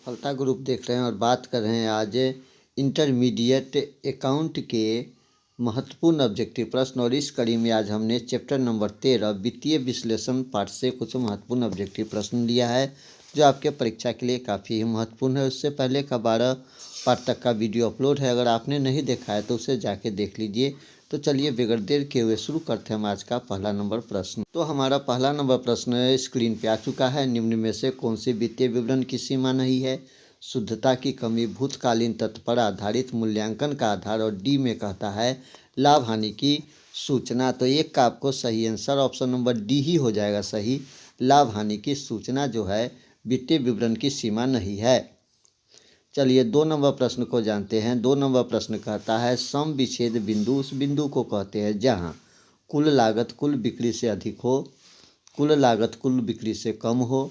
फलता ग्रुप देख रहे हैं और बात कर रहे हैं आज इंटरमीडिएट अकाउंट के महत्वपूर्ण ऑब्जेक्टिव प्रश्न। और इस कड़ी में आज हमने चैप्टर नंबर 13 वित्तीय विश्लेषण पाठ से कुछ महत्वपूर्ण ऑब्जेक्टिव प्रश्न लिया है जो आपके परीक्षा के लिए काफ़ी ही महत्वपूर्ण है। उससे पहले का 12 पार्ट तक का वीडियो अपलोड है, अगर आपने नहीं देखा है तो उसे जाके देख लीजिए। तो चलिए बगैर देर किए हुए शुरू करते हैं हम आज का पहला नंबर प्रश्न। तो हमारा पहला नंबर प्रश्न स्क्रीन पे आ चुका है। निम्न में से कौन सी वित्तीय विवरण की सीमा नहीं है? शुद्धता की कमी, भूतकालीन तथ्य पर आधारित मूल्यांकन का आधार, और डी में कहता है लाभ हानि की सूचना। तो एक का आपको सही आंसर ऑप्शन नंबर डी ही हो जाएगा सही। लाभ हानि की सूचना जो है वित्तीय विवरण की सीमा नहीं है। चलिए 2 नंबर प्रश्न को जानते हैं। 2 नंबर प्रश्न कहता है सम विच्छेद बिंदु उस बिंदु को कहते हैं जहां कुल लागत कुल बिक्री से अधिक हो, कुल लागत कुल बिक्री से कम हो,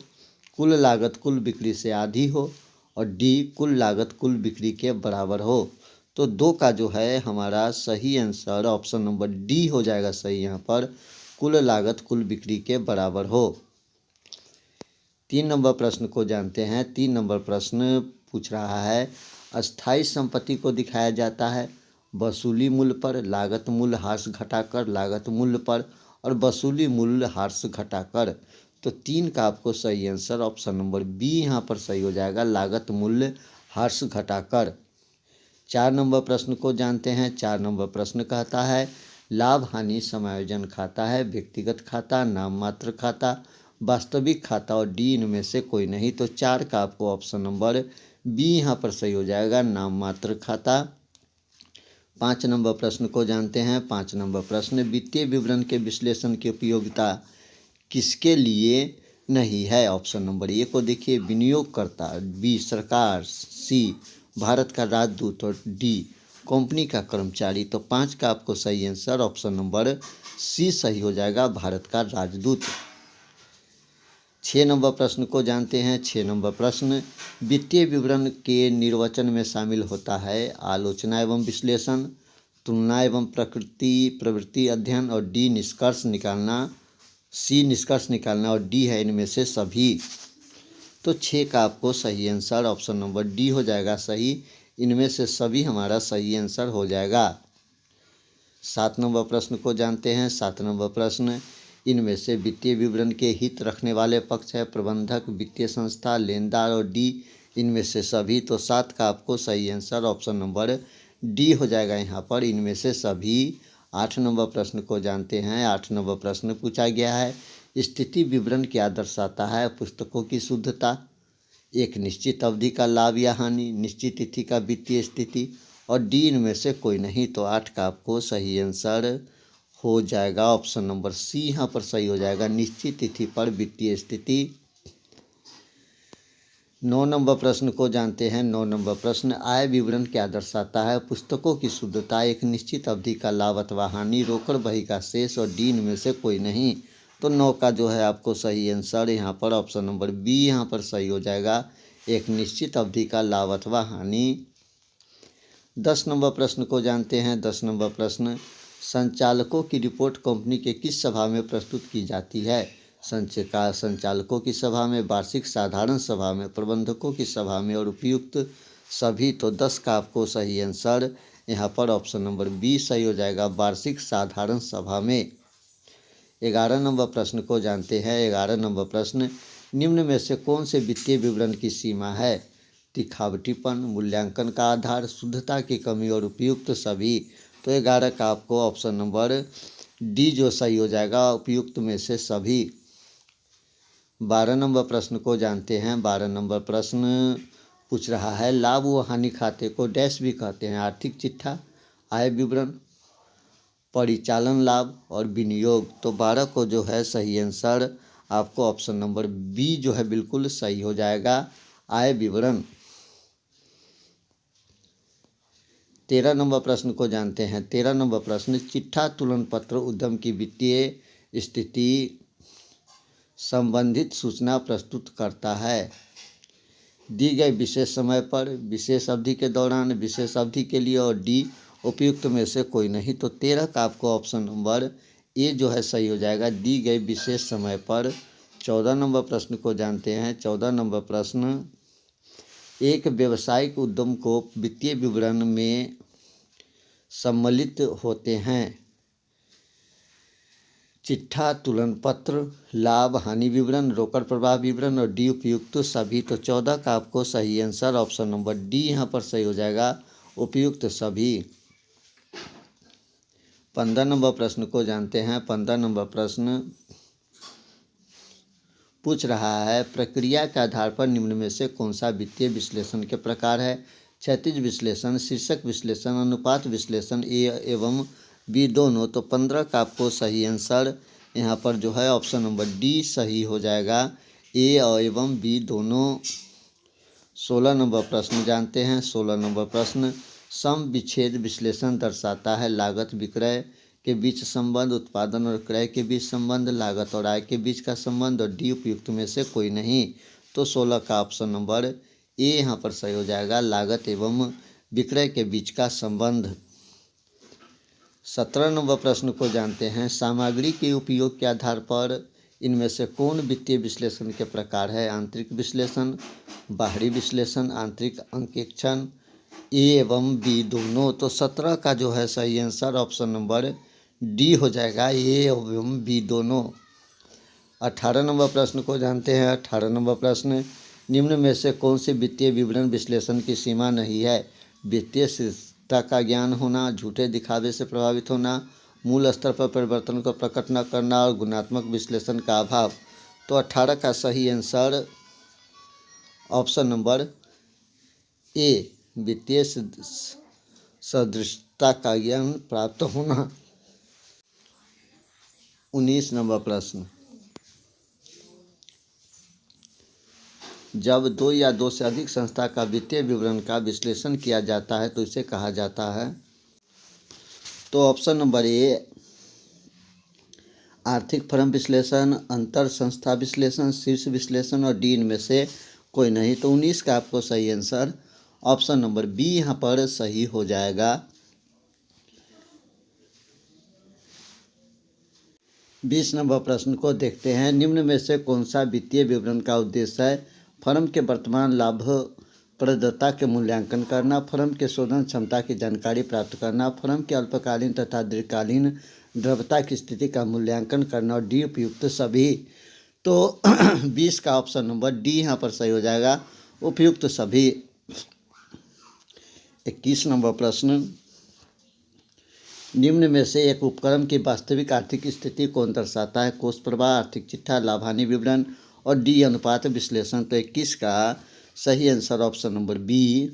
कुल लागत कुल बिक्री से आधी हो, और डी कुल लागत कुल बिक्री के बराबर हो। तो 2 का जो है हमारा सही आंसर ऑप्शन नंबर डी हो जाएगा सही। यहाँ पर कुल लागत कुल बिक्री के बराबर हो। 3 नंबर प्रश्न को जानते हैं। 3 नंबर प्रश्न पूछ रहा है अस्थायी संपत्ति को दिखाया जाता है वसूली मूल्य पर, लागत मूल्य ह्रास घटाकर, लागत मूल्य पर, और वसूली मूल्य ह्रास घटाकर। तो 3 का आपको सही आंसर ऑप्शन नंबर बी यहाँ पर सही हो जाएगा, लागत मूल्य ह्रास घटाकर। 4 नंबर प्रश्न को जानते हैं। 4 नंबर प्रश्न कहता है लाभ हानि समायोजन खाता है व्यक्तिगत खाता, नाम मात्र खाता, वास्तविक खाता, और डी इनमें से कोई नहीं। तो 4 का आपको ऑप्शन नंबर बी यहाँ पर सही हो जाएगा, नाम मात्र खाता। 5 नंबर प्रश्न को जानते हैं। 5 नंबर प्रश्न वित्तीय विवरण के विश्लेषण की उपयोगिता किसके लिए नहीं है? ऑप्शन नंबर ए को देखिए विनियोगकर्ता, बी सरकार, सी भारत का राजदूत, और डी कंपनी का कर्मचारी। तो 5 का आपको सही आंसर ऑप्शन नंबर सी सही हो जाएगा, भारत का राजदूत। 6 नंबर प्रश्न को जानते हैं। 6 नंबर प्रश्न वित्तीय विवरण के निर्वचन में शामिल होता है आलोचना एवं विश्लेषण, तुलना एवं प्रवृत्ति अध्ययन, और डी निष्कर्ष निकालना, सी निष्कर्ष निकालना, और डी है इनमें से सभी। तो 6 का आपको सही आंसर ऑप्शन नंबर डी हो जाएगा सही, इनमें से सभी हमारा सही आंसर हो जाएगा। 7 नंबर प्रश्न को जानते हैं। 7 नंबर प्रश्न इनमें से वित्तीय विवरण के हित रखने वाले पक्ष है प्रबंधक, वित्तीय संस्था, लेनदार, और डी इनमें से सभी। तो 7 का आपको सही आंसर ऑप्शन नंबर डी हो जाएगा यहाँ पर, इनमें से सभी। 8 नंबर प्रश्न को जानते हैं। 8 नंबर प्रश्न पूछा गया है स्थिति विवरण क्या दर्शाता है? पुस्तकों की शुद्धता, एक निश्चित अवधि का लाभ या हानि, निश्चित तिथि का वित्तीय स्थिति, और डी इनमें से कोई नहीं। तो 8 का आपको सही आंसर हो जाएगा ऑप्शन नंबर सी यहाँ पर सही हो जाएगा, निश्चित तिथि पर वित्तीय स्थिति। 9 नंबर प्रश्न को जानते हैं। 9 नंबर प्रश्न आय विवरण क्या दर्शाता है? पुस्तकों की शुद्धता, एक निश्चित अवधि का लाभ अथवा हानि, रोकड़ बही का शेष, और डी इनमें से कोई नहीं। तो 9 का जो है आपको सही आंसर यहाँ पर ऑप्शन नंबर बी यहाँ पर सही हो जाएगा, एक निश्चित अवधि का लाभ अथवा हानि। 10 नंबर प्रश्न को जानते हैं। 10 नंबर प्रश्न संचालकों की रिपोर्ट कंपनी के किस सभा में प्रस्तुत की जाती है? संचालकों की सभा में, वार्षिक साधारण सभा में, प्रबंधकों की सभा में, और उपयुक्त सभी। तो 10 का आपको सही आंसर यहाँ पर ऑप्शन नंबर बी सही हो जाएगा, वार्षिक साधारण सभा में। 11 नंबर प्रश्न को जानते हैं। 11 नंबर प्रश्न निम्न में से कौन से वित्तीय विवरण की सीमा है? दिखावटीपन, मूल्यांकन का आधार, शुद्धता की कमी, और उपयुक्त सभी। तो 11 का आपको ऑप्शन नंबर डी जो सही हो जाएगा, उपयुक्त में से सभी। 12 नंबर प्रश्न को जानते हैं। 12 नंबर प्रश्न पूछ रहा है लाभ व हानि खाते को डैश भी कहते हैं? आर्थिक चिट्ठा, आय विवरण, परिचालन लाभ, और विनियोग। तो 12 को जो है सही आंसर आपको ऑप्शन नंबर बी जो है बिल्कुल सही हो जाएगा, आय विवरण। 13 नंबर प्रश्न को जानते हैं। 13 नंबर प्रश्न चिट्ठा तुलन पत्र उद्यम की वित्तीय स्थिति संबंधित सूचना प्रस्तुत करता है। दी गई विशेष समय पर, विशेष अवधि के दौरान, विशेष अवधि के लिए, और डी उपयुक्त में से कोई नहीं। तो 13 का आपको ऑप्शन नंबर ए जो है सही हो जाएगा, दी गई विशेष समय पर। 14 नंबर प्रश्न को जानते हैं। 14 नंबर प्रश्न एक व्यावसायिक उद्यम को वित्तीय विवरण में सम्मिलित होते हैं। चिट्ठा, तुलन पत्र, लाभ हानि विवरण, रोकड़ प्रवाह विवरण और डी उपयुक्त सभी। तो 14 का आपको सही आंसर ऑप्शन नंबर डी यहाँ पर सही हो जाएगा, उपयुक्त सभी। 15 नंबर प्रश्न को जानते हैं। 15 नंबर प्रश्न पूछ रहा है, प्रक्रिया के आधार पर निम्न में से कौन सा वित्तीय विश्लेषण के प्रकार है? क्षैतिज विश्लेषण, शीर्षक विश्लेषण, अनुपात विश्लेषण, ए एवं बी दोनों। तो 15 का आपको सही आंसर यहाँ पर जो है ऑप्शन नंबर डी सही हो जाएगा, ए एवं बी दोनों। 16 नंबर प्रश्न जानते हैं। 16 नंबर प्रश्न, सम विच्छेद विश्लेषण दर्शाता है लागत विक्रय के बीच संबंध, उत्पादन और क्रय के बीच संबंध, लागत और आय के बीच का संबंध और डी उपयुक्त में से कोई नहीं। तो 16 का ऑप्शन नंबर ए यहाँ पर सही हो जाएगा, लागत एवं विक्रय के बीच का संबंध। 17 नंबर प्रश्न को जानते हैं। सामग्री के उपयोग के आधार पर इनमें से कौन वित्तीय विश्लेषण के प्रकार है? आंतरिक विश्लेषण, बाहरी विश्लेषण, आंतरिक अंकेक्षण, ए एवं बी दोनों। तो 17 का जो है सही आंसर ऑप्शन नंबर डी हो जाएगा, ए एवं बी दोनों। 18 नंबर प्रश्न को जानते हैं। 18 नंबर प्रश्न, निम्न में से कौन सी वित्तीय विवरण विश्लेषण की सीमा नहीं है? वित्तीय स्थिरता का ज्ञान होना, झूठे दिखावे से प्रभावित होना, मूल स्तर पर परिवर्तन को प्रकट न करना और गुणात्मक विश्लेषण का अभाव। तो 18 का सही आंसर ऑप्शन नंबर ए, वित्तीय सदृशता का ज्ञान प्राप्त होना। 19 नंबर प्रश्न, जब दो या दो से अधिक संस्था का वित्तीय विवरण का विश्लेषण किया जाता है तो इसे कहा जाता है। तो ऑप्शन नंबर ए, आर्थिक फर्म विश्लेषण, अंतर संस्था विश्लेषण, शीर्ष विश्लेषण और डी इनमें से कोई नहीं। तो 19 का आपको सही आंसर ऑप्शन नंबर बी यहाँ पर सही हो जाएगा। 20 नंबर प्रश्न को देखते हैं। निम्न में से कौन सा वित्तीय विवरण का उद्देश्य है? फर्म के वर्तमान लाभप्रदता के मूल्यांकन करना, फर्म के शोधन क्षमता की जानकारी प्राप्त करना, फर्म के अल्पकालीन तथा दीर्घकालीन द्रव्यता की स्थिति का मूल्यांकन करना और डी उपयुक्त सभी। तो 20 का ऑप्शन नंबर डी यहाँ पर सही हो जाएगा, उपयुक्त सभी। 21 नंबर प्रश्न, निम्न में से एक उपक्रम की वास्तविक आर्थिक स्थिति कौन दर्शाता है? कोष प्रवाह, आर्थिक चिट्ठा, लाभ हानि विवरण और डी अनुपात विश्लेषण। तो 21 का सही आंसर ऑप्शन नंबर बी,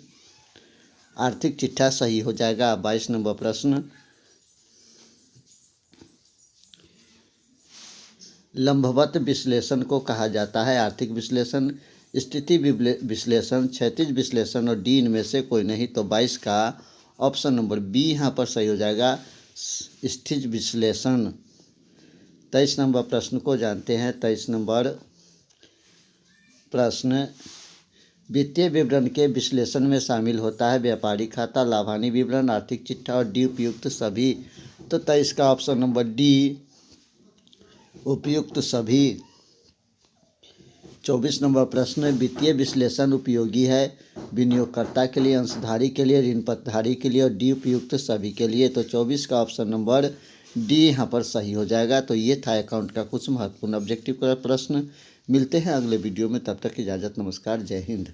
आर्थिक चिट्ठा सही हो जाएगा। 22 नंबर प्रश्न, लंबवत विश्लेषण को कहा जाता है? आर्थिक विश्लेषण, स्थिति विश्लेषण, क्षैतिज विश्लेषण और डी इनमें से कोई नहीं। तो 22 का ऑप्शन नंबर बी यहाँ पर सही हो जाएगा, स्थिति विश्लेषण। 23 नंबर प्रश्न को जानते हैं। 23 नंबर प्रश्न, वित्तीय विवरण के विश्लेषण में शामिल होता है व्यापारी खाता, लाभ हानि विवरण, आर्थिक चिट्ठा और डी उपयुक्त सभी। तो 23 का ऑप्शन नंबर डी, उपयुक्त सभी। 24 नंबर प्रश्न, वित्तीय विश्लेषण उपयोगी है विनियोगकर्ता के लिए, अंशधारी के लिए, ऋण पत्रधारी के लिए और डी उपयुक्त सभी के लिए। तो 24 का ऑप्शन नंबर डी यहाँ पर सही हो जाएगा। तो ये था अकाउंट का कुछ महत्वपूर्ण ऑब्जेक्टिव का प्रश्न। मिलते हैं अगले वीडियो में, तब तक इजाज़त, नमस्कार, जय हिंद।